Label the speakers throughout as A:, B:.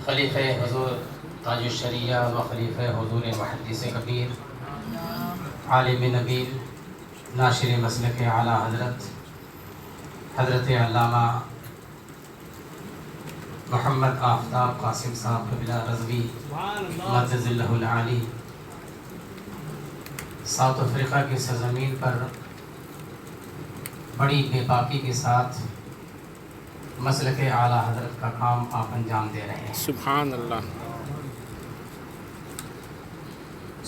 A: خلیفہ حضور تاج الشریعہ و خلیفہ حضور محدث کبیر، عالم نبیل، ناشر مسلک اعلیٰ حضرت علامہ محمد آفتاب قاسم صاحب قبلہ رضوی مجد اللہ العالی ساؤتھ افریقہ کی سرزمین پر بڑی بے باکی کے ساتھ مسلک اعلیٰ حضرت کا کام آپ انجام دے رہے ہیں۔
B: سبحان اللہ۔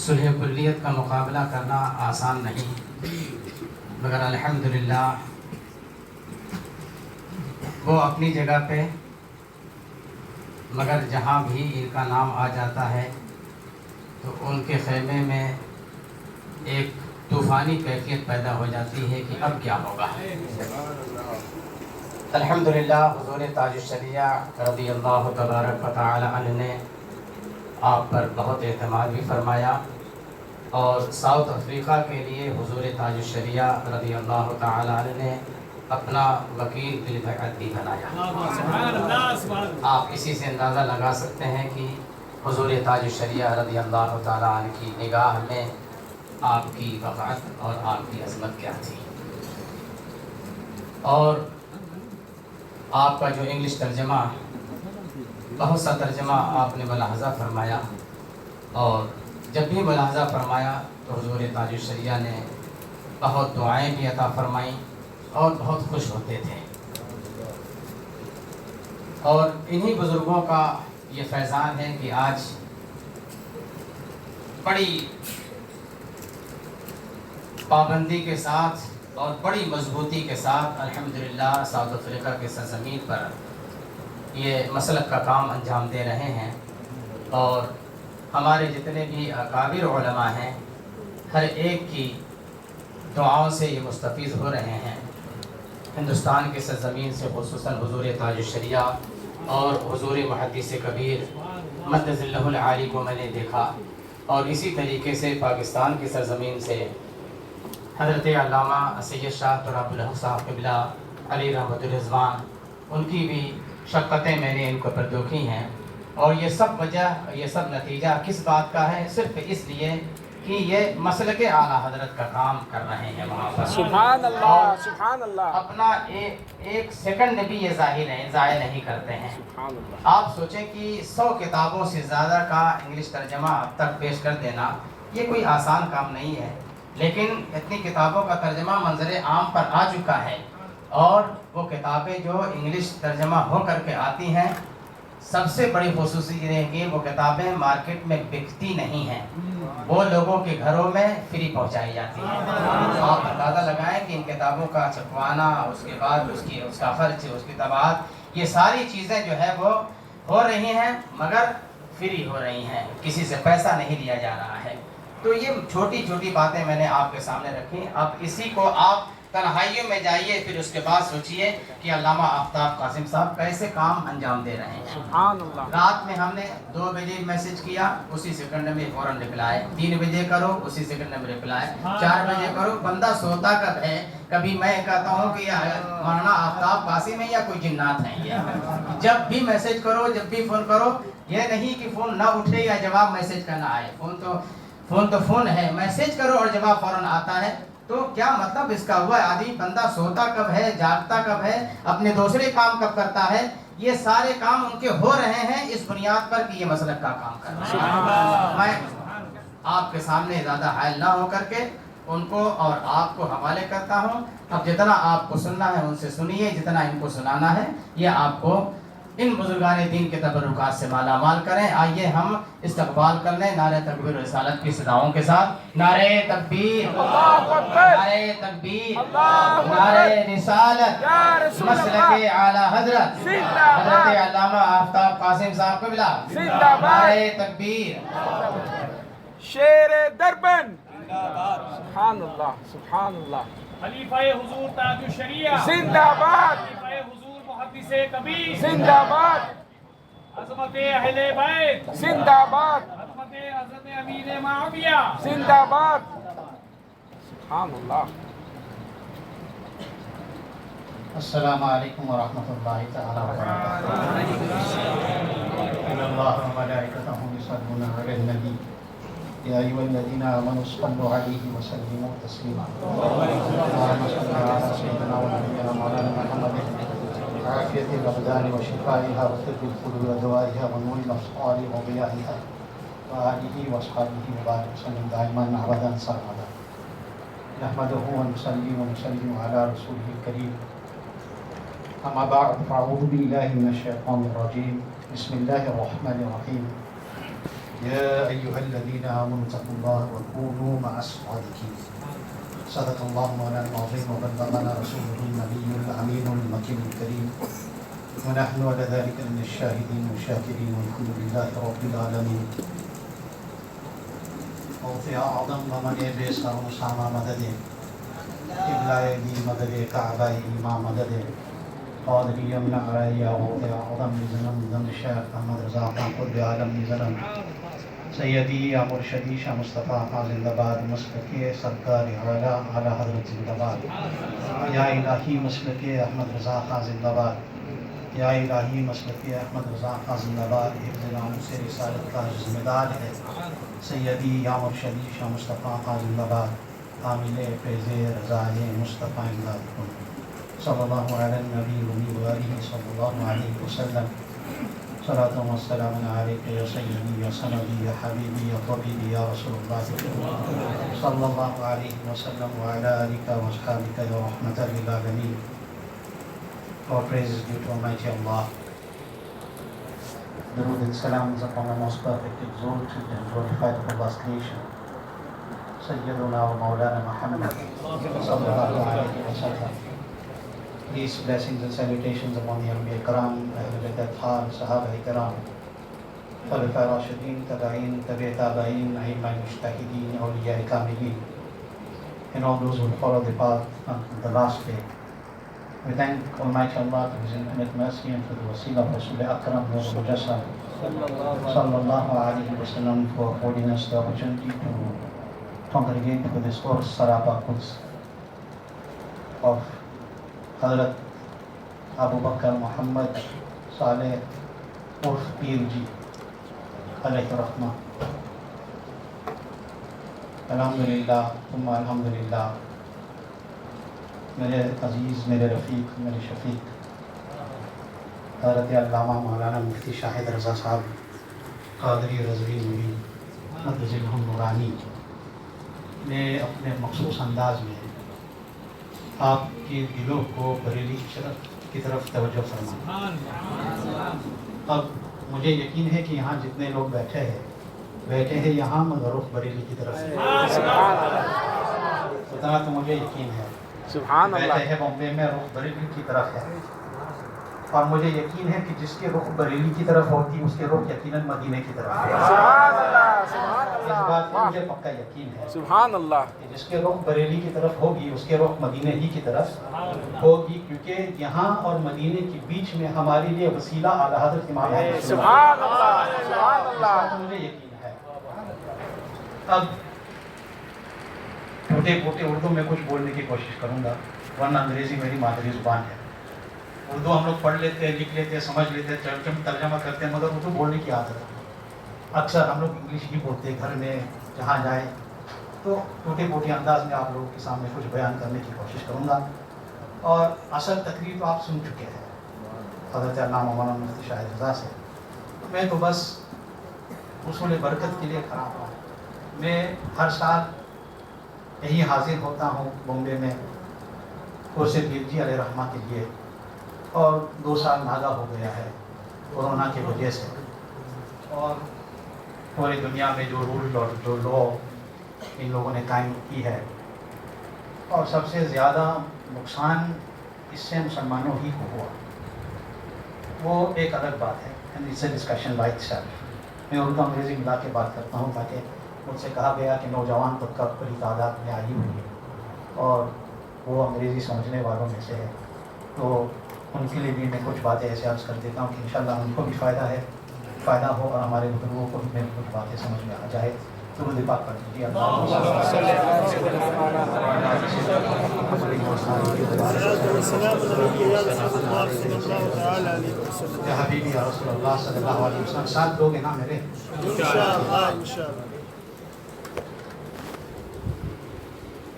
A: صلح کلیت کا مقابلہ کرنا آسان نہیں، مگر الحمدللہ وہ اپنی جگہ پہ، مگر جہاں بھی ان کا نام آ جاتا ہے تو ان کے خیمے میں ایک طوفانی کیفیت پیدا ہو جاتی ہے کہ اب کیا ہوگا۔ الحمدللہ حضور تاج الشریعہ رضی اللہ تبارک و تعالی عنہ نے آپ پر بہت اعتماد بھی فرمایا اور ساؤتھ افریقہ کے لیے حضور تاج الشریعہ رضی اللہ تعالی عنہ نے اپنا وکیل بالبیعت بھی بنایا۔ آپ اسی سے اندازہ لگا سکتے ہیں کہ حضور تاج الشریعہ رضی اللہ تعالی عنہ کی نگاہ میں آپ کی وقعت اور آپ کی عظمت کیا تھی۔ اور آپ کا جو انگلش ترجمہ، بہت سا ترجمہ آپ نے ملاحظہ فرمایا، اور جب بھی ملاحظہ فرمایا تو حضور تاج الشریعہ نے بہت دعائیں بھی عطا فرمائیں اور بہت خوش ہوتے تھے۔ اور انہی بزرگوں کا یہ فیضان ہے کہ آج بڑی پابندی کے ساتھ اور بڑی مضبوطی کے ساتھ الحمدللہ ساؤتھ افریقہ کے سرزمین پر یہ مسلک کا کام انجام دے رہے ہیں، اور ہمارے جتنے بھی اکابر علماء ہیں ہر ایک کی دعاؤں سے یہ مستفیض ہو رہے ہیں۔ ہندوستان کے سرزمین سے خصوصاً حضور تاج الشریعہ اور حضور محدث کبیر مجد اللہ العالی کو میں نے دیکھا، اور اسی طریقے سے پاکستان کی سرزمین سے حضرت علامہ سید شاہ تراب الحق صاحب قبلہ علی رحمۃ الرضوان، ان کی بھی شفقتیں میں نے ان کو پر دیکھی ہیں۔ اور یہ سب وجہ، یہ سب نتیجہ کس بات کا ہے؟ صرف اس لیے کہ یہ مسلک اعلیٰ حضرت کا کام کر رہے ہیں وہاں پر۔
B: سبحان اللہ، سبحان اللہ۔
A: اپنا ایک سیکنڈ بھی یہ ضائع نہیں کرتے ہیں۔
B: سبحان اللہ۔
A: آپ سوچیں کہ 100 کتابوں سے زیادہ کا انگلش ترجمہ اب تک پیش کر دینا یہ کوئی آسان کام نہیں ہے، لیکن اتنی کتابوں کا ترجمہ منظر عام پر آ چکا ہے، اور وہ کتابیں جو انگلش ترجمہ ہو کر کے آتی ہیں، سب سے بڑی خصوصیت یہ ہے کہ وہ کتابیں مارکیٹ میں بکتی نہیں ہیں، وہ لوگوں کے گھروں میں فری پہنچائی جاتی ہیں۔ آپ اندازہ لگائیں کہ ان کتابوں کا چھپوانا، اس کے بعد اس کا خرچ، اس کی طباعت، یہ ساری چیزیں جو ہے وہ ہو رہی ہیں، مگر فری ہو رہی ہیں، کسی سے پیسہ نہیں لیا جا رہا ہے۔ تو یہ چھوٹی چھوٹی باتیں میں نے آپ کے سامنے رکھی۔ اب اسی کو آپ تنہائیوں میں جائیے، پھر اس کے بعد سوچئے کہ علامہ آفتاب قاسم صاحب کیسے کام انجام دے رہے ہیں۔
B: سبحان اللہ۔
A: رات میں ہم نے 2 بجے میسج کیا، اسی سیکنڈ میں فوراً رپلائی، 3 بجے کرو اسی سیکنڈ میں رپلائی، 4 بجے کرو۔ بندہ سوتا کب ہے؟ کبھی میں کہتا ہوں کہ مولانا آفتاب قاسم ہے یا کوئی جنات ہیں یہ؟ جب بھی میسج کرو، جب بھی فون کرو، یہ نہیں کہ فون نہ اٹھے یا جواب میسج کا نہ آئے۔ فون تو فون ہے، میسج کرو اور جواب فوراً آتا ہے۔ تو کیا مطلب اس کا ہوا؟ آدمی بندہ سوتا کب ہے، جاگتا کب ہے، اپنے دوسرے کام کب کرتا ہے؟ یہ سارے کام ان کے ہو رہے ہیں اس بنیاد پر کہ یہ مسلک کا کام کر رہے ہیں۔ میں آپ کے سامنے زیادہ حائل نہ ہو کر کے ان کو اور آپ کو حوالے کرتا ہوں۔ اب جتنا آپ کو سننا ہے ان سے سنیے، جتنا ان کو سنانا ہے یہ آپ کو ان بزرگان دین کے تبرکات سے مالا مال کریں۔ آئیے ہم استقبال کر لیں نعرہ تکبیر و رسالت کی صداؤں کے ساتھ۔ نعرہ تکبیر، نعرہ تکبیر، نعرہ رسالت، مسلک اعلیٰ حضرت حضرت علامہ آفتاب قاسم صاحب قبلہ، نعرہ تکبیر۔
B: شیر دربند، سبحان اللہ، سبحان اللہ۔
C: خلیفہ حضور تاج الشریعہ
B: زندہ باد،
C: خلیفہ حضور محدث کبیر
B: زندہ باد،
C: عظمت اہل بیت
B: زندہ باد،
C: عظمت حضرت امیر معاویہ
B: زندہ باد، سبحان اللہ۔
A: السلام علیکم ورحمۃ اللہ تعالی وبرکاتہ۔
D: الله وملائكته يصلون على النبي يا أيها الذين آمنوا صلوا عليه وسلموا تسليما اللهم صل على سيدنا ونبينا مولانا محمد عافية الأبدان وشفائها وطب القلوب ودوائها ونور الأبصار وضيائها وآله وأصحابه وبارك وسلم دائما أبدا سرمدا نحمده ونصلي ونسلم على رسوله الكريم أما بعد فأعوذ بالله من الشيطان الرجيم بسم الله الرحمن الرحيم يا أيها الذين آمنوا اتقوا الله وكونوا مع الصادقين صدق الله مولانا العظيم وبلغنا رسوله النبي الأمين المكين الكريم ونحن على ذلك من الشاهدين والشاكرين والحمد لله رب العالمين موت أعظم ومن بيسر مسامى مدد قبلة دي مدد كعبة إمام مدد قادری من عرائیہ موت اعظم زنم زن الشیخ محمد رضا خان قطب عالم زنم سیدی یا مرشدی شاہ مصطفیٰ خان زندہ باد مسلک سرکار اعلیٰ اعلیٰ حضرت زندہ باد یا الہی مسلک احمد رضا خان زندہ باد یا الہی مسلک احمد رضا خان زندہ باد حفظ نام سے رسالت کا ذمہ دار ہے سیدی یا مرشدی شاہ مصطفیٰ خان زندہ باد حامل فیض رضائے مصطفیٰ امداد کن صلی اللہ علیہ النبی وآلہ صلی اللہ علیہ وسلم صلاۃ و سلام علیک یا سیدی یا سندی یا حبیبی یا طبیبی یا رسول اللہ صلی اللہ علیہ وسلم وعلی آلک و اصحابک یا رحمۃ للعالمین. All praise is due to Almighty Allah. Durood and salam is upon the most perfect, exalted and glorified of Allah's creation, Sayyiduna wa Mawlana Muhammad sallallahu alayhi wa sallam. These blessings and salutations upon the Anbiya Karam, Ahlul Athar, Sahaba Karam, Khulafa Rashidin, Tabi'in, Tabi' Tabi'in, A'imma Mujtahideen, Awliya Kamilin, and all those who will follow the path until the last day. We thank Almighty Allah for His infinite mercy and for the wasila of Rasul Akram Nur Mujassam sallallahu alayhi wa sallam for affording us the opportunity to congregate for this course Sarapa Quds of Hazrat Abu Bakr Muhammad Saleh Urf Pir Ji alayhi rahmah. Alhamdulillah, thumma alhamdulillah. میرے عزیز، میرے رفیق، میرے شفیق حضرت علامہ مولانا مفتی شاہد رضا صاحب قادری رضوی نوری مدرج الہم نورانی نے اپنے مخصوص انداز میں آپ کے دلوں کو بریلی کی طرف توجہ فرمائی. اب مجھے یقین ہے کہ یہاں جتنے لوگ بیٹھے ہیں یہاں مگر رخ بریلی کی طرف سے اتنا تو مجھے یقین ہے.
B: سبحان اللہ.
D: بیٹھے ہیں بمبے میں رخ بریلی کی طرف ہے اور مجھے یقین ہے کہ جس کے رخ بریلی کی طرف ہوتی اس کے رخ یقیناً مدینے کی طرف ہے.
B: سبحان اللہ. سبحان
D: اس بات
B: اللہ.
D: میں مجھے پکا یقین ہے
B: سبحان اللہ.
D: کہ جس کے رخ بریلی کی طرف ہوگی اس کے رخ مدینے ہی کی طرف ہوگی، کیونکہ یہاں اور مدینے کے بیچ میں ہمارے لیے وسیلہ اعلیٰ حضرت امام احمد.
B: سبحان اللہ. سبحان
D: اس
B: اللہ.
D: بات میں مجھے یقین ہے. اب ٹوٹے پھوٹے اردو میں کچھ بولنے کی کوشش کروں گا، ورنہ انگریزی میری مادری زبان ہے. اردو ہم لوگ پڑھ لیتے ہیں، لکھ لیتے ہیں، سمجھ لیتے ہیں، ترجمہ کرتے ہیں، مگر اردو بولنے کی عادت ہے. اکثر ہم لوگ انگلش ہی بولتے ہیں گھر میں جہاں جائیں. تو ٹوٹے پھوٹے انداز میں آپ لوگوں کے سامنے کچھ بیان کرنے کی کوشش کروں گا. اور اصل تقریر تو آپ سن چکے ہیں حضرت علامہ مولانا مفتی شاہد رضا سے. میں تو بس اصول برکت کے لیے کھڑا ہوں. میں ہر سال یہی حاضر ہوتا ہوں بمبے میں قرص پیر جی علیہ رحمہ کے لیے، اور 2 سال ناگا ہو گیا ہے کورونا کی وجہ سے. اور پوری دنیا میں جو رول اور جو لا ان لوگوں نے قائم کی ہے، اور سب سے زیادہ نقصان اس سے مسلمانوں ہی کو ہوا، وہ ایک الگ بات ہے. It's a discussion like self. میں اردو انگریزی ملا کے بات کرتا ہوں تاکہ مجھ سے کہا گیا کہ نوجوان طبقہ بڑی تعداد میں آئی ہوئی ہے اور وہ انگریزی سمجھنے والوں میں سے ہے، تو ان کے لیے بھی میں کچھ باتیں ایسے عرض کر دیتا ہوں کہ انشاءاللہ ان کو بھی فائدہ ہو اور ہمارے بزرگوں کو بھی میری کچھ باتیں سمجھ میں آ جائے. درود پاک پڑھ لیجیے یا حبیبی یا رسول اللہ صلی اللہ علیہ وسلم. ساتھ لوگ ہیں نا میرے؟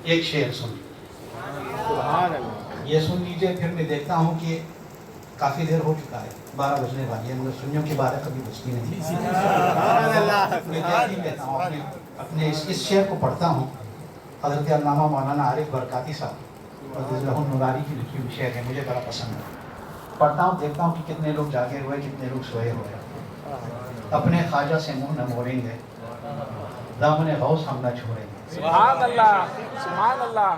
D: ایک شعر سن یہ سن لیجئے، پھر میں دیکھتا ہوں کہ کافی دیر ہو چکا ہے، 12 بجنے والی ہے، مگر سنیوں کی بارے کبھی بجتی نہیں. میں دیکھ لیتا ہوں اپنے اس شعر کو پڑھتا ہوں. حضرت علامہ مولانا عارف برکاتی صاحب رضی اللہ نورانی کی لکھی ہوئی شعر ہے، مجھے بڑا پسند ہے. پڑھتا ہوں، دیکھتا ہوں کہ کتنے لوگ جاگے ہوئے، کتنے لوگ سوئے ہوئے. اپنے خواجہ سے منہ نہ موڑیں گے، دامن غوث ہم نہ چھوڑیں گے.
B: سبحان اللہ، سبحان اللہ.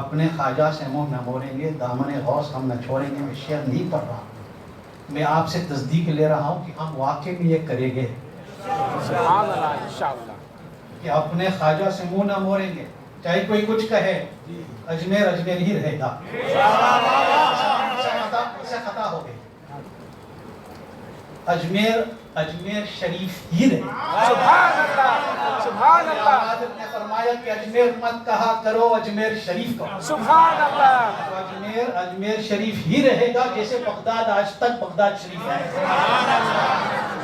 D: اپنے خواجہ سے منہ نہ موڑیں گے، دامن غوث ہم نہ چھوڑیں گے. میں شعر نہیں پڑھ رہا ہوں، میں آپ سے تصدیق لے رہا ہوں کہ ہم واقعی میں یہ کریں گے.
B: سبحان اللہ، انشاءاللہ.
D: کہ اپنے خواجہ سے منہ نہ موڑیں گے، چاہے کوئی کچھ کہے، اجمیر اجمیر ہی رہے گا. اسے خطا ہو گئی. اجمیر اجمیر شریف ہی رہے گا.
B: سبحان اللہ، سبحان اللہ.
D: حضرت نے فرمایا کہ اجمیر مت کہا کرو، اجمیر شریف کہو.
B: سبحان اللہ.
D: تو اجمیر اجمیر شریف ہی رہے گا، جیسے بغداد آج تک بغداد شریف ہے.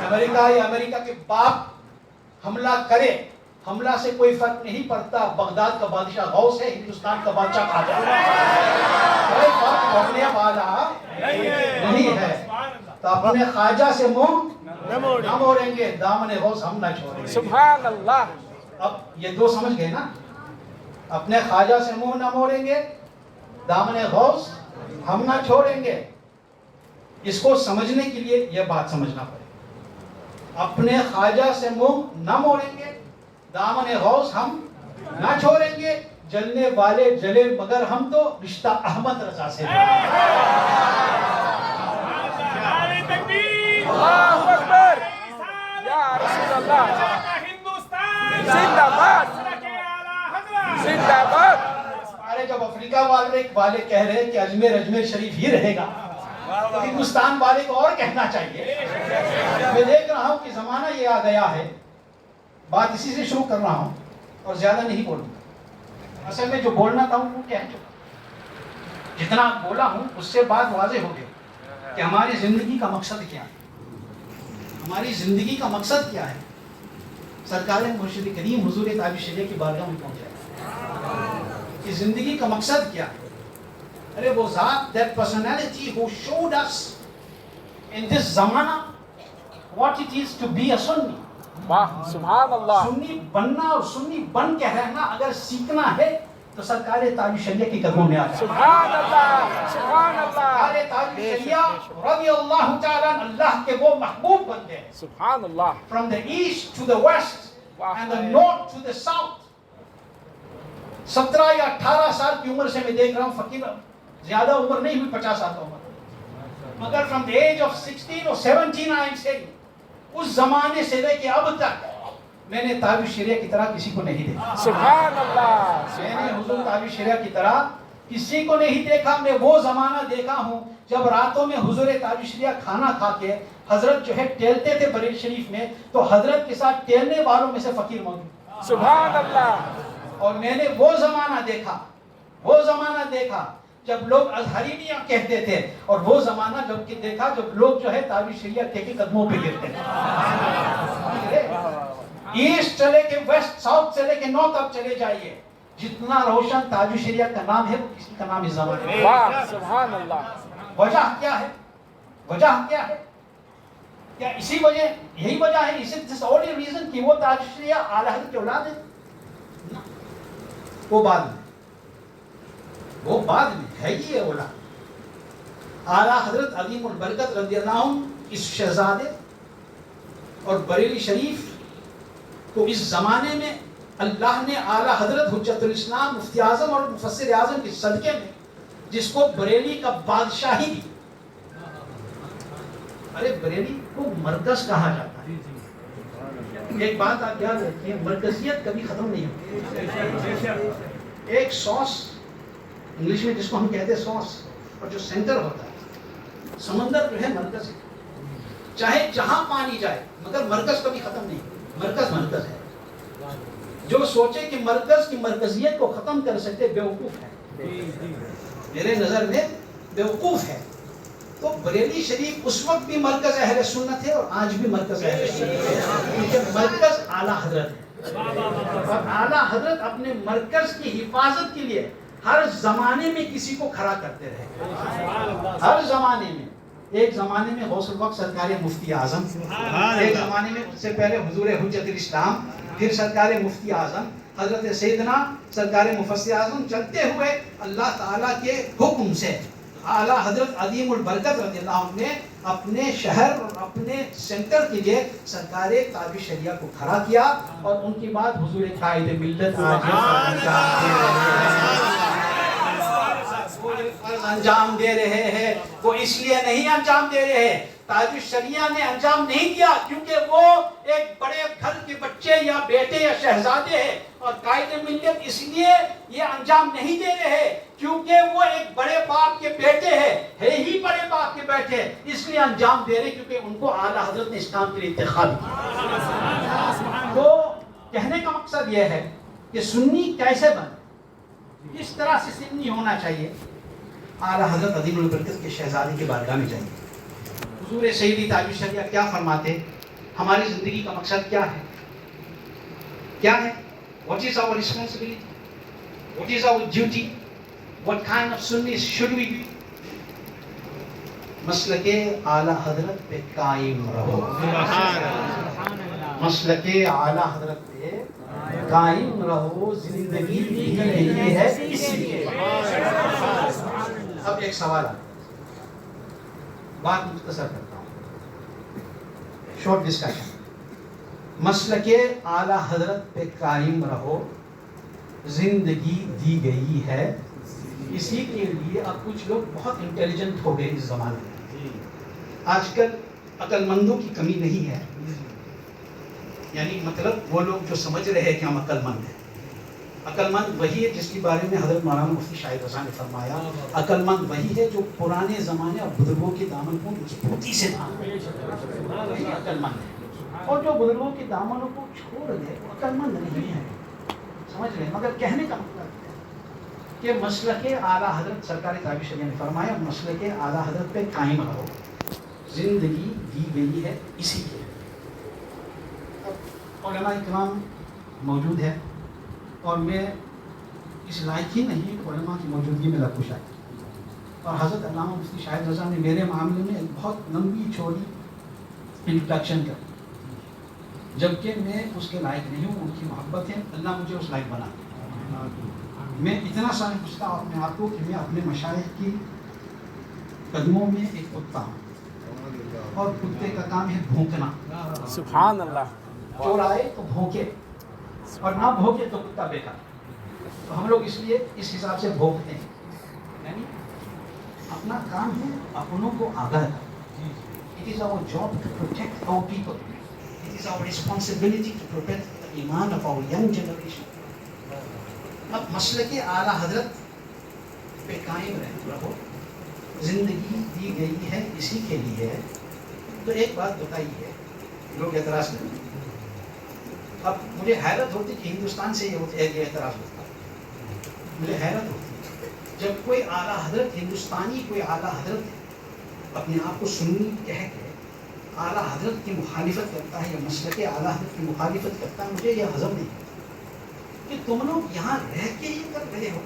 D: امریکہ یا امریکہ کے باپ حملہ کرے، حملہ سے کوئی فرق نہیں پڑتا. بغداد کا بادشاہ غوث ہے، ہندوستان کا بادشاہ خواجہ ہے. کوئی فرق پڑنے والا نہیں ہے. تو اپنے خواجہ سے منہ نہ موڑیں گے، دامن غوث ہم نہ چھوڑیں گے.
B: سبحان اللہ.
D: اب یہ دو سمجھ گئے نا؟ اپنے خواجہ سے منہ نہ موڑیں گے، دامن غوث ہم نہ چھوڑیں گے. اس کو سمجھنے کے لیے یہ بات سمجھنا پڑے. اپنے خواجہ سے منہ نہ موڑیں گے، دامن غوث ہم نہ چھوڑیں گے. جلنے والے جلے مگر ہم تو رشتہ احمد رضا سے.
B: اللہ اکبر. یا رسول اللہ.
C: ہندوستان
B: زندہ باد، زندہ باد.
D: ارے جب افریقہ والے کہہ رہے کہ اجمیر اجمیر شریف ہی رہے گا، تو ہندوستان والے کو اور کہنا چاہیے. میں دیکھ رہا ہوں کہ زمانہ یہ آ گیا ہے. بات اسی سے شروع کر رہا ہوں اور زیادہ نہیں بولوں. اصل میں جو بولنا تھا وہ کیا ہے، جتنا بولا ہوں اس سے بات واضح ہو گئی کہ ہماری زندگی کا مقصد کیا ہے. ہماری زندگی کا مقصد کیا ہے. سرکار مرشد کریم حضور تاج شریعہ کی بارگاہ میں پہنچا کہ زندگی کا مقصد کیا ہے. ارے وہ ذات, that personality who showed us in this زمانہ what it is to be a Sunni.
B: واہ سبحان اللہ.
D: سنی بننا اور سنی بن کے رہنا اگر سیکھنا ہے تو سرکار تاج شریعہ کے قدموں میں آ جائے.
B: سبحان اللہ، سبحان اللہ.
D: سرکار تاج شریعہ رضی اللہ تعالیٰ اللہ کے وہ محبوب بندے ہیں.
B: سبحان اللہ.
D: From the east to the west and the north to the south. 17 یا 18 سال کی عمر سے میں دیکھ رہا ہوں فقیر, زیادہ عمر نہیں ہوئی, 50 سال کا عمر, مگر from the age of 16 or 17 I am saying, اس زمانے سے لے کے اب تک میں نے تاج شریعہ کی طرح کسی کو نہیں دیکھا.
B: سبحان اللہ.
D: میں نے حضور تاج شریعہ کی طرح کسی کو نہیں دیکھا. میں وہ زمانہ دیکھا ہوں جب راتوں میں حضور تاج شریعہ کھانا کھا کے حضرت جو ہے ٹہلتے تھے بریل شریف میں, تو حضرت کے ساتھ ٹہلنے والوں میں سے فقیر موجود.
B: سبحان اللہ.
D: اور میں نے وہ زمانہ دیکھا جب لوگ ازہرینیہ کہتے تھے, اور وہ زمانہ جب دیکھا جب لوگ جو ہے تاج شریعہ کے قدموں پہ گرتے تھے. ایسٹ چلے کے ویسٹ, ساؤتھ چلے کے نارتھ, اب چلے جائیے, جتنا روشن تاج شریعہ کا نام ہے وہ کسی کا نام اس زمانے میں.
B: واہ سبحان اللہ.
D: وجہ کیا ہے؟ کیا اسی وجہ, یہی وجہ ہے, اس دس اونلی ریزن کہ وہ تاج شریعہ اعلی حضرت کے اولاد ہیں؟ وہ بعد میں ہے ہی ہے اولاد. اعلی حضرت عظیم البرکت رضی اللہ عنہ اس شہزادے اور بریلی شریف کو اس زمانے میں اللہ نے اعلی حضرت حجت الاسلام مفتی اعظم اور مفسر اعظم کے صدقے میں جس کو بریلی کا بادشاہی دی. ارے بریلی کو مرکز کہا جاتا ہے. ایک بات آپ یاد رکھیں, مرکزیت کبھی ختم نہیں ہوتی. ایک سوس, انگلش میں جس کو ہم کہتے ہیں سوس, اور جو سینٹر ہوتا ہے, سمندر جو ہے مرکز ہے, چاہے جہاں پانی جائے, مگر مرکز کبھی ختم نہیں. مرکز ہے. جو سوچے کہ مرکز کی مرکزیت کو ختم کر سکتے بیوقوف ہے، میرے نظر میں بیوقوف ہے. تو بریلی شریف اس وقت بھی مرکز اہل سنت ہے اور آج بھی مرکز اہل سنت ہے، کیونکہ مرکز اعلیٰ حضرت ہے. اور اعلیٰ حضرت اپنے مرکز کی حفاظت کے لیے ہر زمانے میں کسی کو کھڑا کرتے رہے. ہر زمانے میں، ایک زمانے میں غوث الوقت سرکار مفتی اعظم، ایک زمانے میں اس سے پہلے حضور حجت الاسلام، پھر سرکار مفتی اعظم حضرت سیدنا سرکار مفسر اعظم، چلتے ہوئے اللہ تعالیٰ کے حکم سے اعلیٰ حضرت عظیم البرکت رضی اللہ عنہ نے اپنے شہر اور اپنے سینٹر کے لیے سرکار تاج شریعہ کو کھڑا کیا، اور ان کی بات حضور قائد ملت انجام دے رہے ہیں. وہ اس لیے نہیں انجام دے رہے ہیں، تاج الشریعہ نے انجام نہیں دیا کیونکہ وہ ایک بڑے گھر کے بچے یا بیٹے یا شہزادے ہیں، اور قائد ملت اس لیے یہ انجام نہیں دے رہے کیونکہ وہ ایک بڑے باپ کے بیٹے ہیں ہی بڑے باپ کے بیٹے، اس لیے انجام دے رہے کیونکہ ان کو اعلیٰ حضرت نے اس کام کے لیے انتخاب کیا. تو کہنے کا مقصد یہ ہے کہ سنی کیسے بنے، کس طرح سے سنی ہونا چاہیے. اعلیٰ حضرت عظیم البرکت کے شہزادے کے بارگاہ میں جائیے. حضور سیدی تاج الشریعہ کیا فرماتے، ہماری زندگی کا مقصد کیا ہے، کیا ہے؟ What is our responsibility? What is our duty? What kind of Sunnis should we be? مسلک اعلیٰ حضرت پہ قائم رہو. مسلک اعلیٰ حضرت پہ قائم رہو، زندگی دی گئی ہے اسی لیے. اب ایک سوال ہے، بات مختصر کرتا ہوں، شارٹ ڈسکشن. مسلک اعلیٰ حضرت پہ قائم رہو، زندگی دی گئی ہے اسی کے لیے. اب کچھ لوگ بہت انٹیلیجنٹ ہو گئے اس زمانے میں. آج کل عقل مندوں کی کمی نہیں ہے، یعنی مطلب وہ لوگ جو سمجھ رہے ہیں کہ ہم عقل مند ہیں. عقل مند وہی ہے جس کے بارے میں حضرت مولانا مفتی شاہد رضا نے فرمایا، عقل مند وہی ہے جو پرانے زمانے اور بزرگوں کے دامن کو مضبوطی سے تھامے، وہی عقل مند ہے. اور جو بزرگوں کے دامنوں کو چھوڑ دے وہ عقل مند نہیں ہے. سمجھ رہے ہیں؟ مگر کہنے کا مطلب ہے کہ مسلک اعلیٰ حضرت سرکار تاج الشریعہ نے فرمایا مسلک اعلیٰ حضرت پہ قائم رہو، زندگی دی گئی ہے اسی کے. اب علماء اکرام موجود ہے اور میں اس لائق ہی نہیں علماء کی موجودگی میں لب کشائی، اور حضرت علامہ مفتی شاہد رضا نے میرے معاملے میں ایک بہت لمبی چوڑی انٹروڈکشن کر، جبکہ میں اس کے لائق نہیں ہوں. ان کی محبت ہے، اللہ مجھے اس لائق بنا. میں اتنا سا پوچھتا ہوں اپنے آپ کو کہ میں اپنے مشائخ کی قدموں میں ایک کتا ہوں، اور کتے کا کام ہے بھونکنا.
B: سبحان اللہ.
D: چور آئے تو بھونکے اور نہ بھونکے تو کتا بیکار. تو ہم لوگ اس لیے اس حساب سے بھونکتے ہیں، یعنی اپنا کام ہے اپنوں کو آگاہ کرنا. It is our job to protect our people. It is our responsibility to protect the iman of our young generation. اب مسلک اعلیٰ حضرت پہ قائم رہو، زندگی دی گئی ہے اسی کے لیے. تو ایک بات بتائیے، لوگ اعتراض کرتے ہیں. اب مجھے حیرت ہوتی کہ ہندوستان سے یہ اعتراض ہوتا ہے. مجھے حیرت ہوتی جب کوئی اعلیٰ حضرت ہندوستانی کوئی اعلیٰ حضرت اپنے آپ کو سنی کہہ کے اعلیٰ حضرت کی مخالفت کرتا ہے یا مسلک اعلیٰ حضرت کی مخالفت کرتا ہے. مجھے یہ ہضم نہیں کہ تم لوگ یہاں رہ کے یہ کر رہے ہو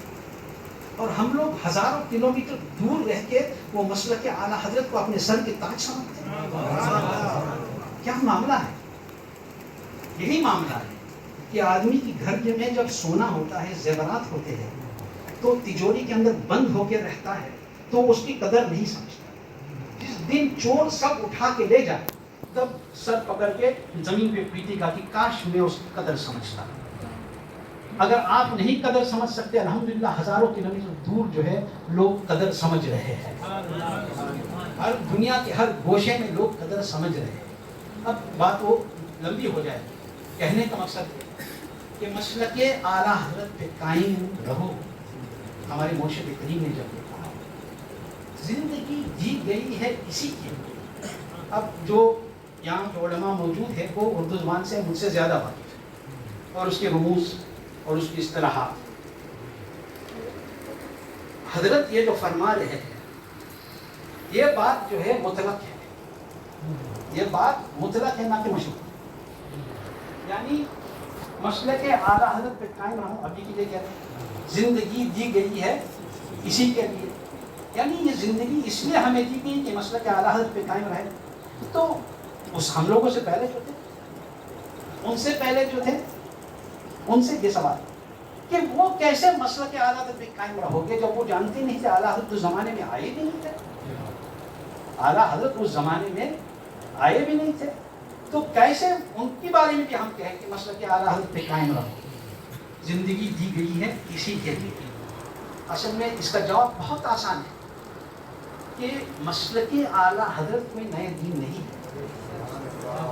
D: اور ہم لوگ ہزاروں کلومیٹر دور رہ کے وہ مسلک اعلیٰ حضرت کو اپنے سر کے تاج سمجھتے ہیں. کیا معاملہ ہے؟ یہی معاملہ ہے کہ آدمی کی گھر میں جب سونا ہوتا ہے، زیورات ہوتے ہیں، تو تجوری کے اندر بند ہو کے رہتا ہے تو اس کی قدر نہیں سمجھتا. جس دن چور سب اٹھا کے لے جائے تب سر پکڑ کے زمین پہ پیٹے گا کہ کاش میں اس کی قدر سمجھتا. اگر آپ نہیں قدر سمجھ سکتے، الحمدللہ ہزاروں کلومیٹر دور جو ہے لوگ قدر سمجھ رہے ہیں. ہر دنیا کے ہر گوشے میں لوگ قدر سمجھ رہے ہیں. اب بات وہ لمبی ہو جائے. کہنے کا مقصد ہے کہ مسلک اعلیٰ حضرت پہ قائم رہو. ہمارے مرشد کریم نے جب کہا زندگی دی گئی ہے اسی کے لیے. اب جو یہاں جو علماء موجود ہیں وہ اردو زبان سے مجھ سے زیادہ واقف ہے. اور اس کے رموز اور اس کی اصطلاحات. حضرت یہ جو فرما رہے ہیں یہ بات جو ہے مطلق ہے, یہ بات مطلق ہے نہ کہ مشروط. یعنی مسلک اعلیٰ حضرت پہ قائم رہوں, ابھی کے لیے کہہ رہے ہیں زندگی دی گئی ہے اسی کے لیے, یعنی یہ زندگی اس لیے ہمیں دی گئی کہ مسلک اعلیٰ حضرت پہ قائم رہے. تو اس ہم لوگوں سے پہلے جو تھے, ان سے پہلے جو تھے, ان سے یہ سوال کہ وہ کیسے مسلک اعلیٰ حضرت پہ قائم رہو گے جب وہ جانتے نہیں تھے اعلیٰ حضرت اس زمانے میں آئے بھی نہیں تھے, اعلیٰ حضرت اس زمانے میں آئے بھی نہیں تھے. تو کیسے ان کے بارے میں بھی ہم کہیں کہ مسلک اعلیٰ حضرت پہ قائم رہو, زندگی دی گئی ہے اسی کے لیے. اصل میں اس کا جواب بہت آسان ہے کہ مسلک اعلیٰ حضرت کوئی نئے دین نہیں ہے,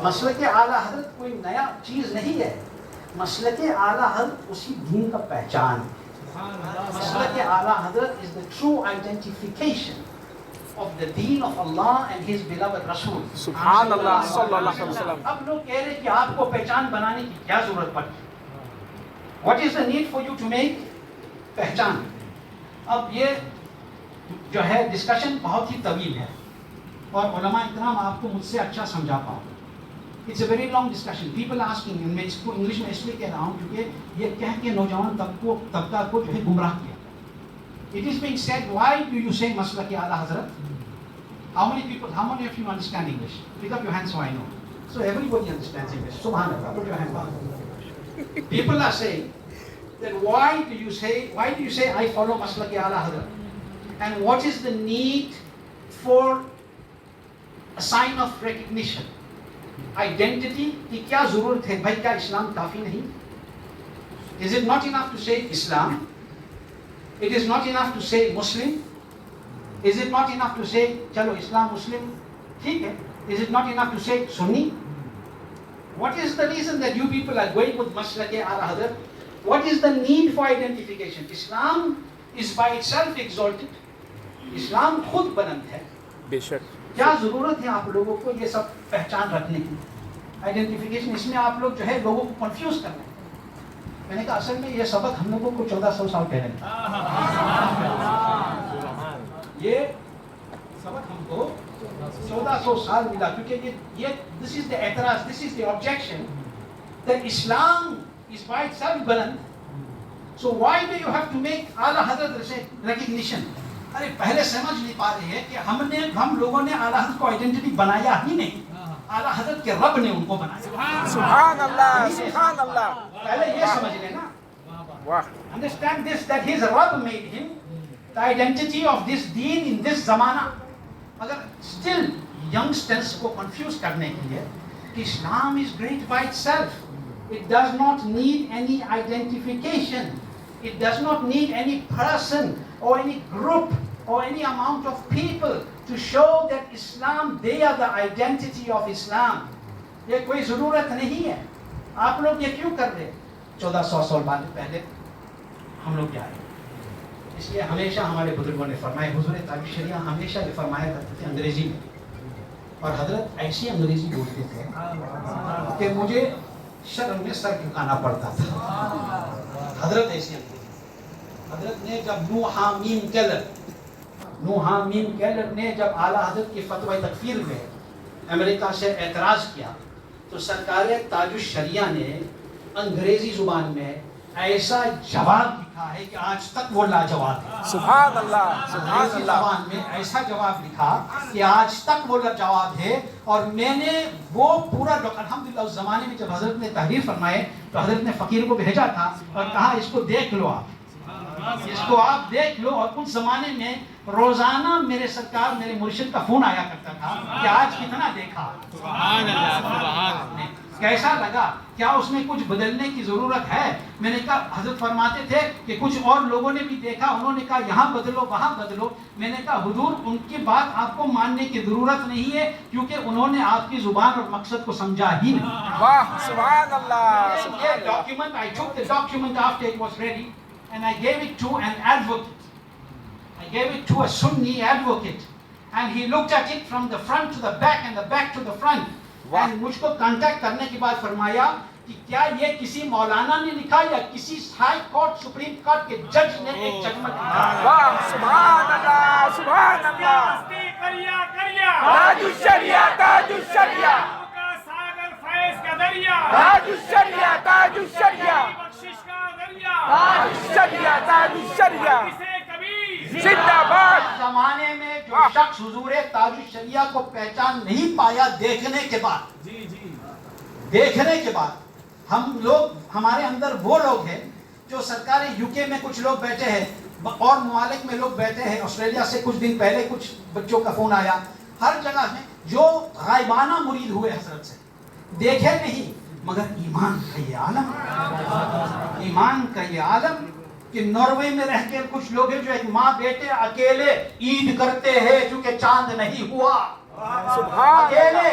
D: مسلک اعلیٰ حضرت کوئی نیا چیز نہیں ہے, مسلک اعلیٰ حضرت اسی دین کا پہچان ہے. مسلک اعلیٰ حضرت is the true identification of the deen of Allah and His beloved Rasul.
B: سبحان اللہ صلی اللہ علیہ وسلم.
D: اب لوگ کہہ رہے کہ آپ کو پہچان بنانے کی کیا ضرورت پڑی, what is the need for you to make پہچان. اب یہ جو ہے ڈسکشن بہت ہی طویل ہے اور علماء اکرام آپ کو مجھ سے اچھا سمجھا پاؤں. It's a very long discussion. People asking, میں اس کو انگلش میں اس لیے کہہ رہا ہوں کیونکہ یہ کہہ کے نوجوان طبقہ کو جو ہے گمراہ کیا. It is being said, why do you say Maslaki Ala Hazrat? How many people, how many of you understand English? Pick up your hands so I know. So everybody understands English. Subhanallah, put your hand up. People are saying that why do you say I follow Maslaki Ala Hazrat? And what is the need for a sign of recognition? Identity کی کیا ضرورت ہے بھائی, کیا اسلام کافی نہیں؟ Is it not enough to say Islam? It is not enough to say Muslim? Is it not enough to say چلو اسلام مسلم ٹھیک ہے? Is it not enough to say Sunni? What is the reason that you people are going with Maslak Ala Hazrat? What is the need for identification? Islam is by itself exalted. اسلام خود بلند ہے.
B: بے شک.
D: کیا ضرورت ہے آپ لوگوں کو یہ سب پہچان رکھنے کی, آئیڈینٹیفیکیشن؟ اس میں آپ لوگ جو ہے لوگوں کو کنفیوز کرنا ہے. میں نے کہا اصل میں یہ سبق ہم لوگوں کو 1400 سال پہلے یہ سبق ہم کو 1400 سال ملا, کیونکہ یہ this is the اعتراض, this is the objection that Islam is by itself بلند. So why do you have to make اعلیٰ حضرت recognition? ارے پہلے سمجھ نہیں پا رہے ہیں کہ ہم لوگوں نے اعلیٰ حضرت کو آئیڈینٹی بنایا ہی نہیں, اعلیٰ حضرت کے رب نے ان کو بنایا.
B: سبحان اللہ سبحان اللہ.
D: پہلے یہ سمجھ لینا, understand this, that his Rabb made him the identity of this deen in this zamana. اگر still youngsters کو confuse کرنے کے لیے کہ Islam is great by itself, it does not need any identification, it does not need any person or any group or any amount of people to show that Islam, they are the identity of Islam. یہ کوئی ضرورت نہیں ہے. آپ لوگ یہ کیوں کر رہے؟ 1400 سال بعد پہلے ہم لوگ کیا ہے, اس لیے ہمیشہ ہمارے بزرگوں نے فرمایا, حضور تاج شریعہ ہمیشہ یہ فرمایا کرتے تھے انگریزی میں, اور حضرت ایسی انگریزی بولتے تھے کہ مجھے شرم میں سر جھکانا پڑتا تھا. حضرت ایسی انگریزی. حضرت نے جب نو حامیم کیلر نے جب اعلیٰ حضرت کی فتوی تکفیر میں امریکہ سے اعتراض کیا تو سرکار تاج الشریعہ نے انگریزی زبان میں ایسا جواب لکھا ہے کہ آج تک وہ لاجواب ہے.
B: سبحان اللہ سبحان
D: انگریزی
B: اللہ.
D: زبان میں ایسا جواب لکھا کہ آج تک وہ جواب ہے. اور میں نے وہ پورا الحمدللہ اس زمانے میں جب حضرت نے تحریر فرمائے تو حضرت نے فقیر کو بھیجا تھا اور کہا اس کو دیکھ لو, اس کو آپ دیکھ لو. اور اس زمانے میں روزانہ میرے سرکار میرے مرشد کا فون آیا کرتا تھا کہ آج کتنا دیکھا, کیسا لگا, کیا اس میں کچھ بدلنے کی ضرورت ہے. میں نے کہا حضرت فرماتے تھے کہ کچھ اور لوگوں نے بھی دیکھا, انہوں نے کہا یہاں بدلو وہاں بدلو. میں نے کہا حضور ان کی بات آپ کو ماننے کی ضرورت نہیں ہے کیونکہ انہوں نے آپ کی زبان اور مقصد کو سمجھا ہی نہیں.
B: واہ سبحان اللہ.
D: یہ document, I took the document after it was ready and I gave it to an advocate. I gave it to a Sunni advocate and he looked at it from the front to the back and the back to the front. And مجھ کو contact کرنے کے بعد فرمایا کہ کیا یہ کسی مولانا نے لکھا یا کسی ہائی کورٹ سپریم کورٹ کے جج نے ایک ججمنٹ لکھا؟
B: واہ سبحان اللہ سبحان اللہ تاج الشریعہ تاج الشریعہ
C: کا ساگر فیض کا دریا
B: تاج الشریعہ تاج الشریعہ
C: بخشش کا دریا
B: تاج الشریعہ تاج الشریعہ
C: اسے کبھی
B: زندہ باد
D: زمانے میں جو شخص حضور تاج الشریعہ کو پہچان نہیں پایا دیکھنے کے بعد ہم لوگ ہمارے اندر وہ لوگ ہیں جو سرکار یو کے میں کچھ لوگ بیٹھے ہیں اور ممالک میں لوگ بیٹھے ہیں. آسٹریلیا سے کچھ دن پہلے کچھ بچوں کا فون آیا, ہر جگہ میں جو غائبانہ مرید ہوئے حضرت سے, دیکھے نہیں مگر ایمان کا یہ عالم کہ ناروے میں رہ کے کچھ لوگ ہیں جو ایک ماں بیٹے اکیلے عید کرتے ہیں چونکہ چاند نہیں ہوا, اکیلے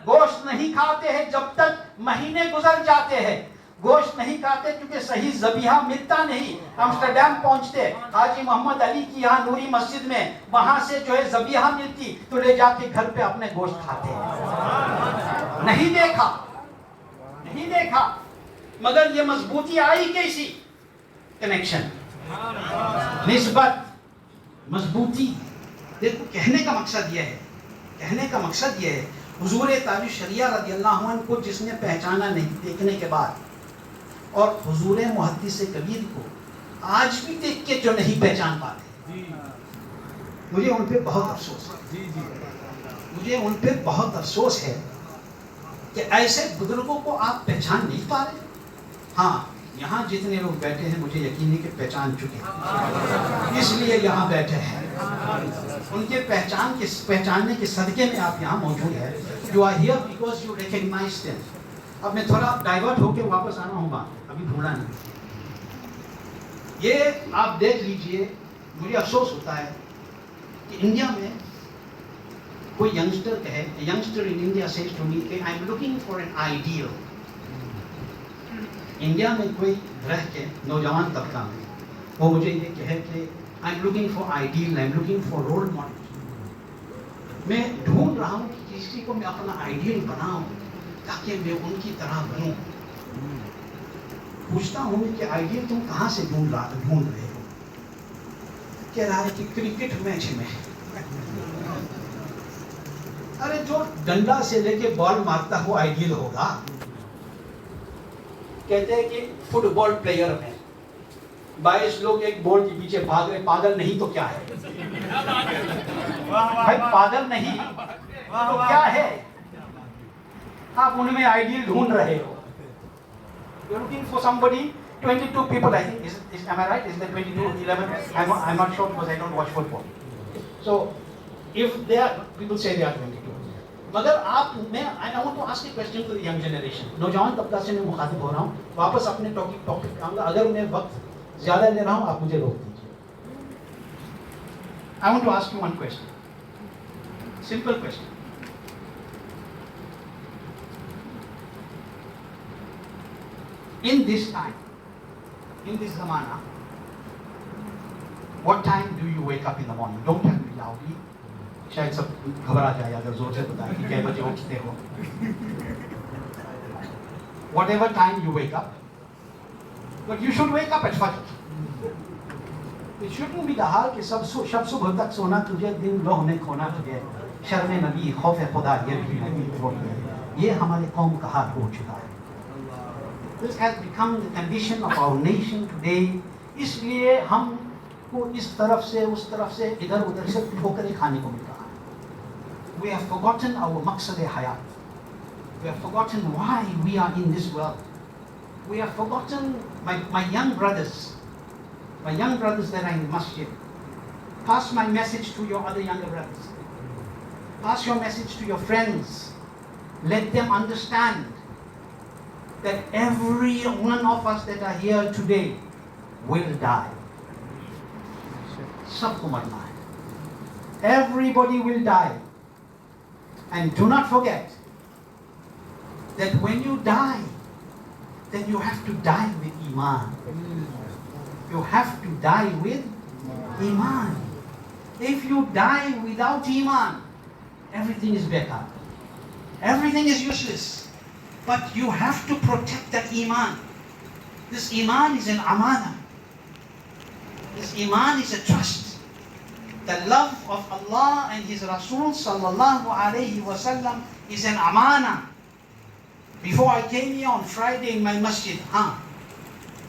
D: گوشت نہیں کھاتے ہیں جب تک مہینے گزر جاتے ہیں, گوشت نہیں کھاتے کیونکہ صحیح ذبیحہ ملتا نہیں. امسٹرڈیم پہنچتے حاجی محمد علی کی یہاں نوری مسجد میں, وہاں سے جو ہے ذبیحہ ملتی تو لے جا کے گھر پہ اپنے گوشت کھاتے ہیں. نہیں دیکھا مگر یہ مضبوطی آئی کیسی؟ کنیکشن, نسبت, مضبوطی. دیکھو کہنے کا مقصد یہ ہے حضور تاج الشریعہ رضی اللہ عنہ کو جس نے پہچانا نہیں دیکھنے کے بعد, اور حضور محدث کبیر کو آج بھی دیکھ کے جو نہیں پہچان پاتے, مجھے ان پہ بہت افسوس ہے کہ ایسے بزرگوں کو آپ پہچان نہیں پا رہے. ہاں یہاں جتنے لوگ بیٹھے ہیں مجھے یقین ہے کہ پہچان چکے ہیں, اس لیے یہاں بیٹھے ہیں. ان کے پہچاننے کے صدقے میں آپ یہاں موجود ہیں. You are here because you recognize them. اب میں تھوڑا ڈائیورٹ ہو کے واپس آنا ہوگا, ابھی بھولا نہیں. یہ آپ دیکھ لیجئے, مجھے افسوس ہوتا ہے کہ انڈیا میں کوئی ینگسٹر کہے, youngster in India says to me کہ I am looking for an ideal. India میں کوئی رہ کے نوجوان طبقہ میں وہ مجھے یہ کہے کہ I am looking for ideal, I am looking for role model. میں ڈھونڈ رہا ہوں کہ کسی کو میں اپنا آئیڈیل بناؤں تاکہ میں ان کی طرح بنوں. پوچھتا ہوں کہ آئیڈیل تم کہاں سے ڈھونڈ رہے ہو؟ کہہ رہا ہے کہ کرکٹ میچ میں. ارے جو ڈنڈا سے لے کے بال مارتا ہو آئیڈیل ہوگا. کہتے ہیں کہ فٹ بال پلیئر میں 22 لوگ ایک بال کے پیچھے بھاگ رہے, پاگل نہیں تو کیا ہے؟ بھائی پاگل نہیں تو کیا ہے؟ آپ ان میں آئیڈیل ڈھونڈ رہے ہو. You're looking for somebody, 22 people I think, am I right? Is that 22, 11? I'm not sure because I don't watch football. So, if they are, people say they are 22. مگر آپ, میں I want to ask a question to the young generation. نوجوان طبقہ سے میں مخاطب ہو رہا ہوں, واپس اپنے ٹاپک پہ آؤں گا. اگر میں وقت زیادہ لے رہا ہوں آپ مجھے روک دیجیے. I want to ask you one question. Simple question. In this time, in this zamana, what time do you wake up in the morning? Don't tell me loudly. شاید سب گھبرا جائے اگر زور سے بتائیں کہ کئے بجے اٹھتے ہو. Whatever time you wake up, but you should wake up at Fajr. It shouldn't be the حال کہ شب صبح تک سونا تجھے, دن لوہ نے کھونا تجھے, شرم نبی خوف خدا یہ بھی نبی چھوڑ گئے. یہ ہمارے قوم کا حال ہو چکا ہے. This has become the condition of our nation today. اس لیے ہم کو اس طرف سے اس طرف سے ادھر ادھر سے ٹھوکریں کھانے کو مل رہا ہے. We have forgotten our maqsad hayat. We have forgotten why we are in this world. We have forgotten my young brothers that are in masjid. Pass my message to your other younger brothers. Pass your message to your friends. Let them understand that every one of us that are here today will die. Sab ko marna hai. Everybody will die. And do not forget that when you die, then you have to die with Iman. You have to die with Iman. If you die without Iman, everything is bekar. Everything is useless. But you have to protect that iman. This iman is an amana. This iman is a trust. The love of Allah and His Rasul sallallahu alayhi wa sallam is an amana. Before I came here on Friday in my masjid,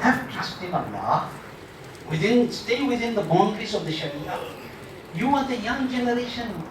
D: have trust in Allah, stay within the boundaries of the Sharia. You are the young generation,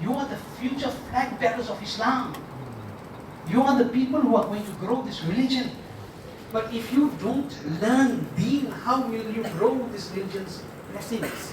D: you are the future flag bearers of Islam. You are the people who are going to grow this religion. But if you don't learn deen, how will you grow this religion's blessings?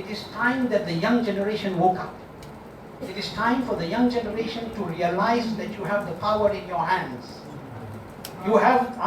D: It is time that the young generation woke up. It is time for the young generation to realize that you have the power in your hands. You have,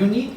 D: You need,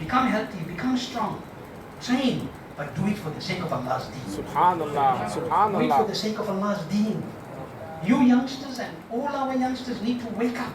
D: become healthy, become strong, train, but do it for the sake of Allah's deen.
B: Subhanallah,
D: Do it for the sake of Allah's deen. You youngsters and all our youngsters need to wake up.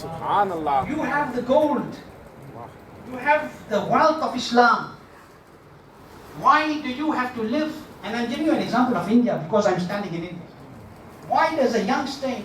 B: Subhanallah.
D: You have the gold, you have the wealth of Islam. Why do you have to live? And I'm giving you an example of India because I'm standing in India. Why does a youngster in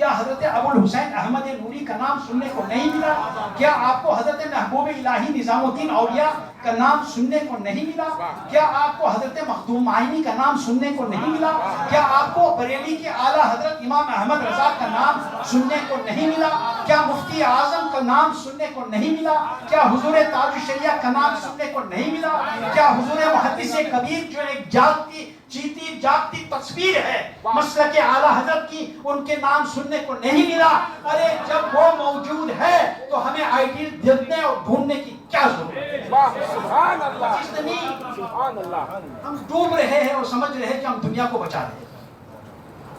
E: کیا حضرت ابو الحسین احمد نوری کا نام سننے کو نہیں ملا؟ کیا آپ کو حضرت محبوب الہی نظام الدین اولیاء کا نام سننے کو نہیں ملا؟ کیا آپ کو حضرت مخدوم معینی کا نام سننے کو نہیں ملا؟ کیا آپ کو بریلی کے اعلیٰ حضرت امام احمد رضا کا نام سننے کو نہیں ملا؟ کیا مفتی اعظم کا نام سننے کو نہیں ملا؟ کیا حضور تاج الشریعہ کا نام سننے کو نہیں ملا؟ کیا حضور محدث کبیر جو ایک جاگتی جیتی جاگتی تصویر ہے مسلک اعلیٰ حضرت کی، ان کے نام سننے کو نہیں ملا؟ ارے جب وہ موجود ہے تو ہمیں آئیڈیل دیکھنے اور ڈھونڈنے کی کیا ضرورت ہے؟
B: سبحان اللہ
E: اتنی
B: سبحان اللہ
E: ہم ڈوب رہے ہیں اور سمجھ رہے ہیں کہ ہم دنیا کو بچا رہے ہیں.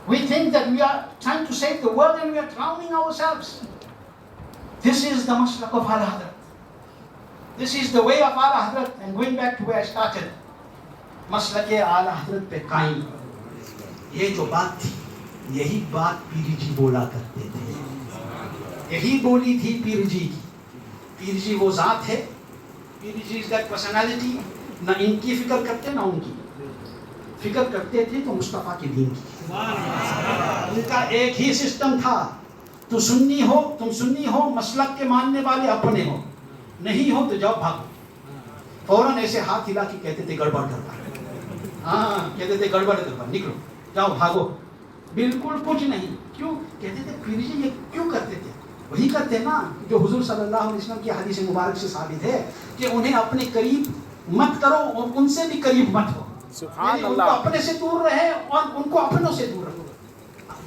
E: We think that we are trying to save the world and we are drowning ourselves. This is the maslak of A'la Hadrat. This is the way of A'la Hadrat. And going back to where I started, مسلک اعلیٰ حضرت پہ قائم. یہ جو بات تھی یہی بات پیر جی بولا کرتے تھے، یہی بولی تھی پیر جی کی. پیر جی وہ ذات ہے، پیر جی از دیٹ پرسنالٹی. نہ ان کی فکر کرتے نہ ان کی فکر کرتے تھے تو مصطفیٰ کے دین کی. ان کا ایک ہی سسٹم تھا، تو سنی ہو تم سنی ہو، مسلک کے ماننے والے اپنے ہو، نہیں ہو تو جاؤ بھاگو. فوراً ایسے ہاتھ ہلا کے کہتے تھے گڑبڑ گڑبڑ، ہاں کہتے تھے گڑبڑ گڑبڑ، نکلو جاؤ بھاگو. بالکل کچھ نہیں. کیوں کہتے تھے؟ پیر جی یہ کیوں کرتے تھے؟ وہی کرتے نا جو حضور صلی اللہ علیہ وسلم کی حدیث مبارک سے ثابت ہے کہ انہیں اپنے قریب مت کرو اور ان سے بھی قریب مت ہو.
B: سبحان
E: ان کو
B: اللہ
E: اپنے سے دور رہے اور ان کو اپنوں سے دور رکھو.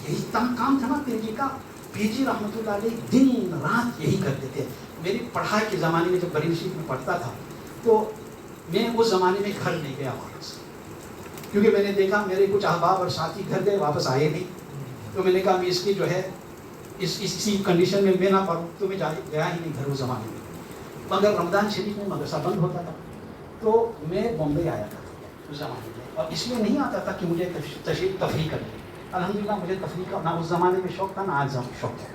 E: یہی کام تھا نا پیر جی کا. پیر جی رحمۃ اللہ علیہ دن رات یہی کرتے تھے. میری پڑھائی کے زمانے میں جب بریلی شریف میں پڑھتا تھا تو میں اس زمانے میں گھر نہیں گیا واپس، کیونکہ میں نے دیکھا میرے کچھ احباب اور ساتھی گھر گئے واپس آئے نہیں. تو میں نے کہا میں اس کی جو ہے اسی کنڈیشن میں میں نہ پڑھوں، تو میں گیا ہی نہیں گھر اس زمانے میں. مگر رمضان شریف میں مدرسہ بند ہوتا تھا تو میں بامبے آیا تھا اس زمانے میں، اور اس لیے نہیں آتا تھا کہ مجھے تفریح کرنی. الحمدللہ مجھے تفریح کا نہ اس زمانے میں شوق تھا نہ آج شوق ہے.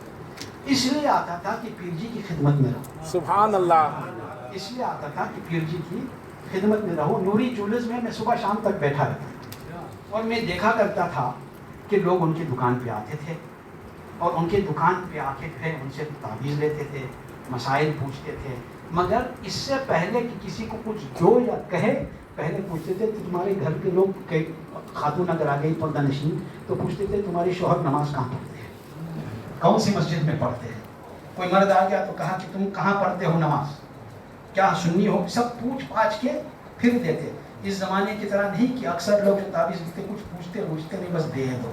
E: اس لیے آتا تھا کہ پیر جی کی خدمت میں رہو.
B: سبحان اللہ
E: اس لیے آتا تھا کہ پیر جی کی خدمت میں رہو. نوری جولرز میں میں صبح شام تک بیٹھا رہتا اور میں دیکھا کرتا تھا کہ لوگ ان کی دکان پہ آتے تھے اور ان کے دکان پہ آ کے پھر ان سے تعویذ لیتے تھے، مسائل پوچھتے تھے. مگر اس سے پہلے کہ کسی کو کچھ دو یا کہے پہلے پوچھتے تھے کہ تمہارے گھر کے لوگ خاتون اگر آ گئی پردہ نشین تو پوچھتے تھے تمہاری شوہر نماز کہاں پڑھتے ہیں، کون سی مسجد میں پڑھتے ہیں. کوئی مرد آ گیا تو کہا کہ تم کہاں پڑھتے ہو نماز، کیا سنی ہو، سب پوچھ پاچھ کے پھر دیتے. اس زمانے کی طرح نہیں کہ اکثر لوگ جو تعویذ دیتے کچھ پوچھتے نہیں، بس دے دو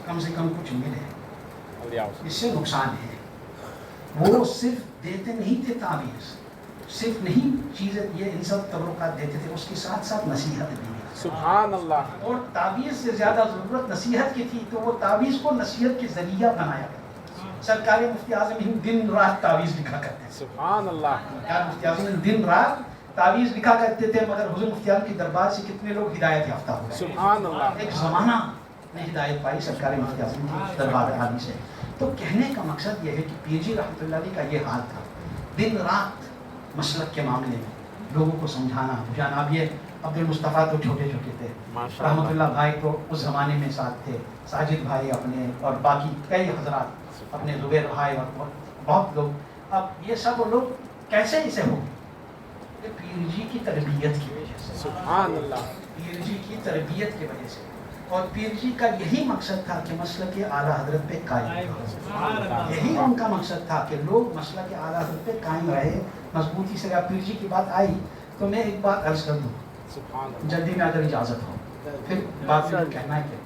E: کم سے کم کچھ ملے. اس سے نقصان ہے. وہ صرف دیتے نہیں تھے تعویذ، صرف نہیں چیزیں یہ ان سب تبرکات دیتے تھے، اس کے ساتھ ساتھ نصیحت بھی.
B: سبحان اللہ.
E: اور تعویذ سے زیادہ ضرورت نصیحت کی تھی تو وہ تعویذ کو نصیحت کے ذریعہ بنایا گیا. سرکار مفتی اعظم ہند دن رات تعویذ لکھا کرتے تھے.
B: سبحان اللہ.
E: سرکار مفتی اعظم ہند دن رات تعویذ لکھا کرتے تھے، مگر حضور مفتی اعظم کی دربار سے کتنے لوگ ہدایت یافتہ ہو گئے.
B: سبحان اللہ.
E: ایک زمانہ میں ہدایت پائی سرکار مفتی اعظم کی دربار عالی سے. تو کہنے کا مقصد یہ ہے کہ پیر جی رحمۃ اللہ علیہ کا یہ حال تھا، دن رات مسلک کے معاملے میں لوگوں کو سمجھانا بجھانا. اب یہ عبد المصطفیٰ تو چھوٹے چھوٹے تھے، رحمۃ اللہ بھائی تو اس زمانے میں ساتھ تھے، ساجد بھائی اپنے اور باقی کئی حضرات اپنے زبیر بھائی اور بہت لوگ. اب یہ سب لوگ کیسے اسے ہو گئے؟ پیر جی کی تربیت کی وجہ سے.
B: سبحان اللہ.
E: پیر جی کی تربیت کی وجہ سے. اور پیر جی کا یہی مقصد تھا کہ مسلک اعلیٰ حضرت پہ قائم رہے. یہی ان کا مقصد تھا کہ لوگ مسلک اعلیٰ حضرت پہ قائم رہے مضبوطی سے. اگر پیر جی کی بات آئی تو میں ایک بات عرض کر دوں جلدی میں اگر اجازت ہو، پھر بات میں کہنا ہے کہ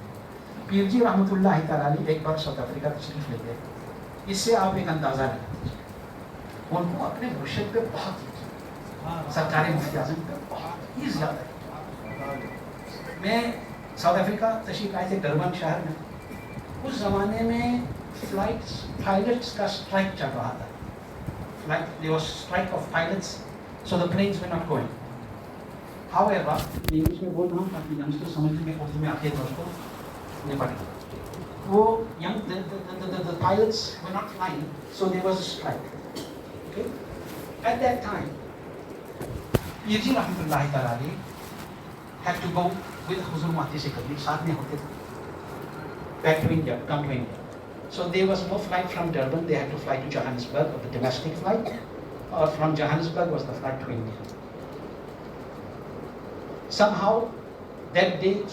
E: پیر جی رحمۃ اللہ تعالیٰ علیہ ایک بار ساؤتھ افریقہ تشریف لے گئے. اس سے آپ ایک اندازہ لگا ان کو اپنے مرشد پہ بہت سرکار مفتی اعظم پہ بہت ہی زیادہ. میں ساؤتھ افریقہ تشریف آئے تھے ڈربن شہر میں. اس زمانے میں پائلٹس کا اسٹرائک چل رہا تھا. there was strike of pilots, so the planes were not going. However, English میں بول رہا ہوں تاکہ یونگسٹر سمجھ لیں، اردو میں آخر اس کو نیپالی. وہ the pilots were not flying, so there was a strike. Okay? At that time, پیر جی رحمۃ اللہ تعالیٰ علیہ had to go with حضور مہدی سے قبلی، ساتھ میں ہوتے تھے. Back to India, come to India. So there was no flight from Durban. They had to fly to Johannesburg, or the domestic flight, or from Johannesburg was the flight to India. Somehow that day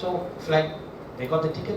E: So flight, they got the ticket.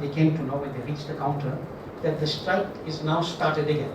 E: they came to know when they reached the counter that the strike is now started again.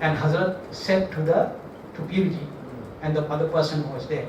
E: And Hazrat said to Pir Ji and the other person who was there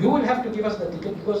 E: You will have to give us the ticket because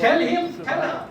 E: Tell him, tell her.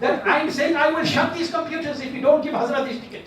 E: That I'm saying I will shut these computers if you don't give Hazrat this ticket.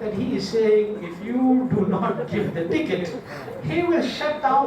E: that he is saying if you do not give the ticket he will shut down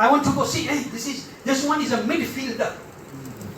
E: I want to go see, hey, this one is a midfielder.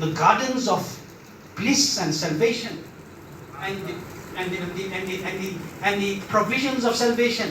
E: The gardens of bliss and salvation and the provisions of salvation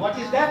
E: What is that?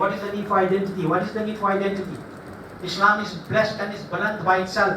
E: what is the need for identity, what is the need for identity? Islam is blessed and is buland by itself.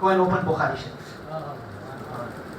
E: Go and open Bukhari Sharif.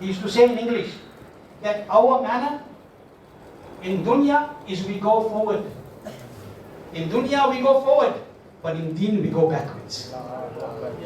E: he used to say in English that our manner in dunya is we go forward. In dunya we go forward, but in deen we go backwards.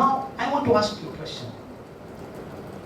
E: Now I want to ask you a question.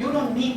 E: You don't need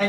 E: and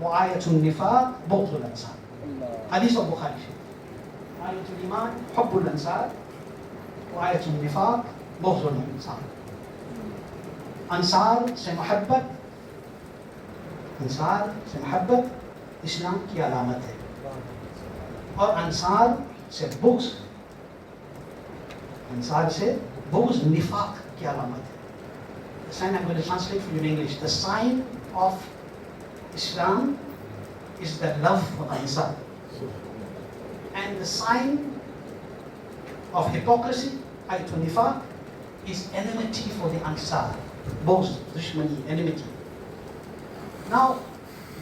E: وآية النفاق بغض الأنصار. حديث البخاري شريف. آية الإيمان حب الأنصار وآية النفاق بغض الأنصار. انصار سے محبت اسلام کی علامت ہے اور انصار سے بغض نفاق کی علامت ہے. The sign I'm going to translate for you in English. The sign of Islam is the love for the Ansar. And the sign of hypocrisy, ayatul nifaq, is enmity for the Ansar. Both dushmani, enmity. Now,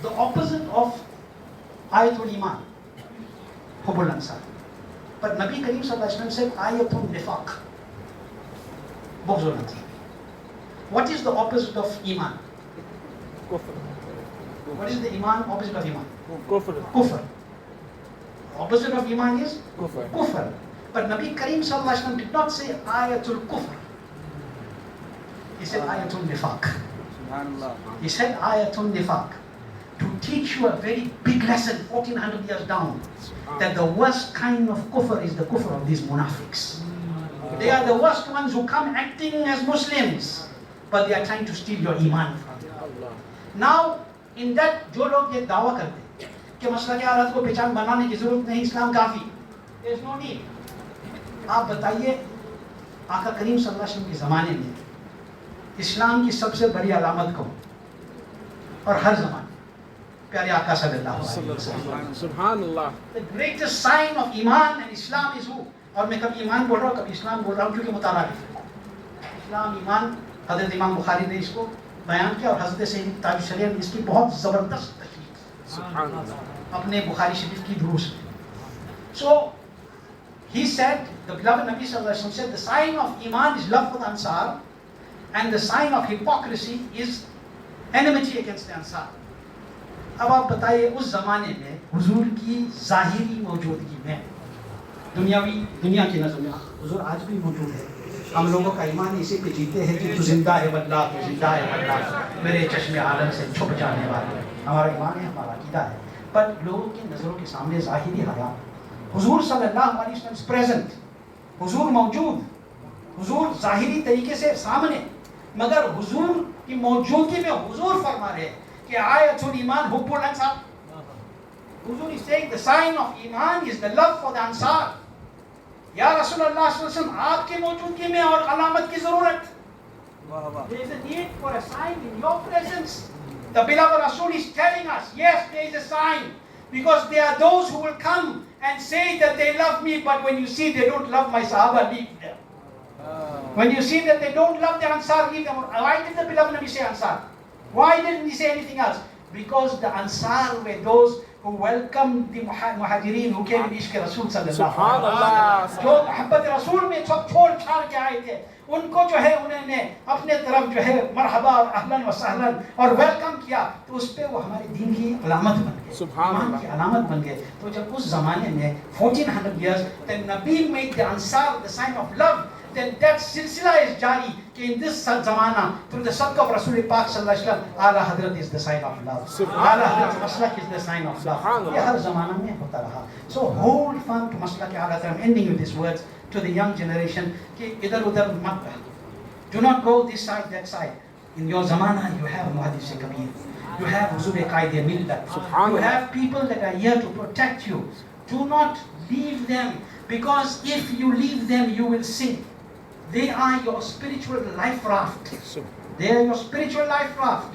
E: the opposite of ayatul iman, hubbul Ansar. But Nabi Kareem Sallallahu Alaihi Wasallam said ayatul nifaq, bughdul Ansar. What is the opposite of iman?
B: Kufr.
E: What is the iman opposite of iman?
B: Kufr.
E: Kufr. Opposite of iman is
B: Kufr.
E: kufr. But Nabi Kareem Sallallahu Alaihi Wasallam did not say ayatul kufr. He said ayatul nifaq.
B: Subhanallah.
E: He said ayatul nifaq to teach you a very big lesson 1400 years down, that the worst kind of kufr is the kufr of these munafiqs. They are the worst ones who come acting as Muslims, but they are trying to steal your iman from you. Now, in that جو لوگ یہ دعویٰ کرتے ہیں کہ مسئلہ کی حالت کو پہچان بنانے کی ضرورت نہیں, اسلام کافی, there is no need. آپ بتائیے آقا کریم صلی اللہ علیہ وسلم کے زمانے میں اسلام کی سب سے بڑی علامت کو, اور ہر زمانے پیارے آقا صلی اللہ علیہ وسلم,
B: Subhanallah.
E: the greatest sign of ایمان and اسلام is who. اور میں کبھی ایمان بول رہا ہوں کبھی اسلام بول رہا ہوں کیونکہ مترادف ہے. اسلام ایمان حضرت امام بخاری نے اس کو بیان کیا اور حضرت سید تاج الشریعہ نے اس کی بہت زبردست تشریح
B: Subhanallah.
E: اپنے بخاری شریف کی دروس میں. So he said, the beloved Nabi Sallallahu Alaihi Wasallam said, the sign of iman is love for the Ansar, and the sign of hypocrisy is enmity against the Ansar. اب آپ بتائیے اس زمانے میں حضور کی ظاہری موجودگی میں دنیا کی نظر میں حضور آج بھی موجود ہے. ہم لوگوں کا ایمان اسی پہ جیتے ہیں کہ تو زندہ ہے واللہ, تو زندہ ہے واللہ, میرے چشم عالم سے چھپ جانے والے. ہمارا ایمان ہے, ہمارا عقیدہ ہے. پر لوگوں کی نظروں کے سامنے ظاہری حیات, حضور صلی اللہ علیہ وسلم پریزنٹ, حضور موجود, حضور ظاہری طریقے سے سامنے, مگر حضور کی موجودگی میں حضور فرما رہے کہ آیت الایمان حب الانصار. حضور is saying the sign of ایمان is the love for the Ansar. یا رسول اللہ صلی اللہ علیہ وسلم آپ کی موجودگی میں اور علامت کی ضرورت. There is a need for a sign in your presence. The beloved Rasul is telling us, yes, there is a sign, because there are those who will come and say that they love me, but when you see they don't love my Sahaba, leave them. When you see that they don't love the Ansar, leave them. Why did the beloved Nabi say Ansar? Why didn't he say anything else? Because the Ansar were those who welcomed the Muhajirin who came in Ishq Rasul sallallahu alaihi wasallam. جو محبت رسول میں سب چھوڑ چھاڑ کے آئے تھے, ان کو جو ہے انہوں نے اپنے طرف جو ہے مرحبا اور اہلاً و سہلاً اور ویلکم کیا, تو اس پہ وہ ہمارے دین کی علامت بن گئے, ایمان کی علامت بن گئے. تو جب اس زمانے میں 1400 years, then Nabi made the Ansar the sign of love, then that silsila is jari, کہ in this zamana, through the sadqa of Rasul Pak sallallahu alaihi wasallam, Ala Hadrat is the sign of love. Ala Hadrat Maslak is the sign of love. یہ ہر زمانہ میں ہوتا رہا. So hold firm to Maslak Ala Hadrat. I'm ending with these words to the young generation, کہ ادھر ادھر مت رہو. Do not go this side, that side. In your zamana, you have Muhaddis Kabir. You have Huzur Qaid Millat. You have people that are here to protect you. Do not leave them, because if you leave them, you will sink. They are your spiritual life raft. They are your spiritual life raft.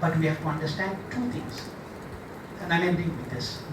E: But we have to understand two things. And I'm ending with this.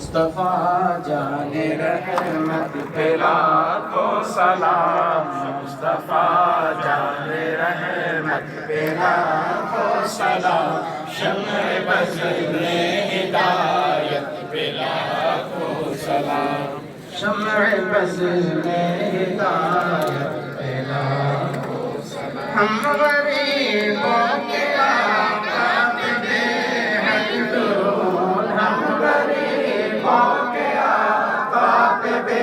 A: مصطفیٰ جان رحمت پہ لاکھوں سلام مصطفیٰ جان رحمت پہ لاکھوں سلام شمع بز میں ہدایت پہ لاکھوں سلام شمع بز میں ہدایت پہ لاکھوں سلام ہم غریبوں کے آقا پہ بے حد درود ہم غریبوں کے آقا پہ بے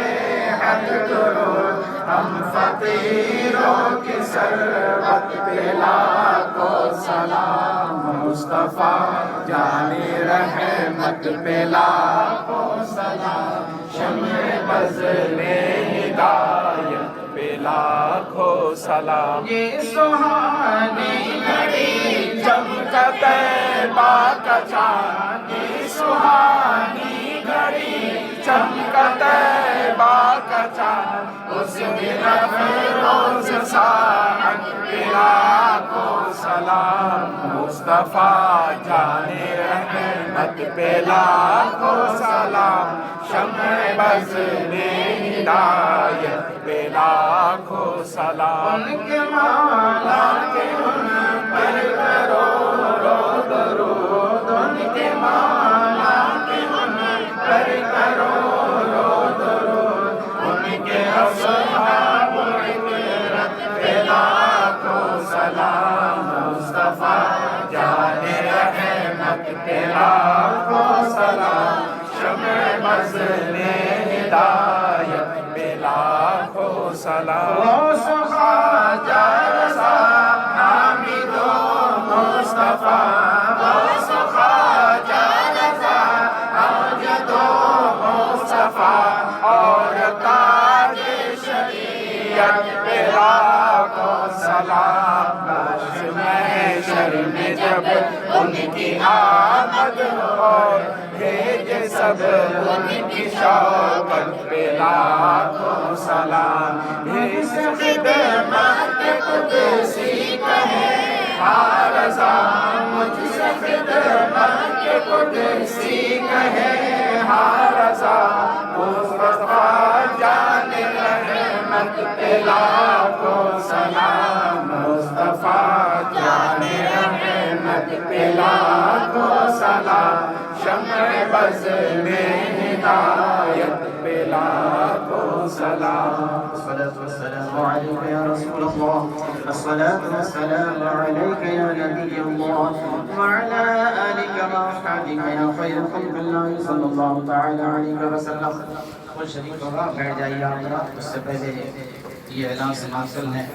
A: حد درود ہم فقیروں کی سربت پہ لاکھوں سلام مصطفیٰ جان رحمت پہ لاکھوں سلام شمع بز میں ہدایت پہ لاکھوں سلام یہ سہانی گھڑی چمکا طیبہ کا چاند یہ سہانی گھڑی چمکا طیبہ کا چاند اس دن افروز ساعت پہ لاکھوں سلام مصطفیٰ جان رحمت پہ لاکھوں سلام شمع بز میں ہدایت پہ لاکھوں سلام ان کے مولا کے ان پر کروڑوں درود ان کے مولا کے ان پر کروڑوں درود ان کے اصحاب عطرت پہ لاکھوں سلام مصطفیٰ جان رحمت پہ لاکھوں سلام شمع بز میں ہدایت پہ لاکھوں سلام غوث خواجہ رضا حامد و مصطفیٰ غوث خواجہ رضا امجد و مصطفیٰ اور تاج شریعت پہ لاکھوں سلام محشر میں جب ان کی آمد اور بھیجے سب ان کی شوقت پہ لاکھوں سلام اس خدمت قدسی کہے ہر رضا مجھ سے خدمت قدسی کہے ہر رضا مصطفیٰ جان رحمت پہ لاکھوں سلام مصطفیٰ جان رحمت پہ لاکھوں سلام شمع بز میں ہدایت پہ لاکھوں سلام الصلاة والسلام عليك يا رسول الله الصلاة والسلام عليك يا نبي الله وعلى آلك وأصحابك يا خير خلق الله صلى الله تعالى عليه وسلم خود شریف ہوگا بیٹھ جائیے آپ اس سے پہلے یہ اعلان سماعت کر لیں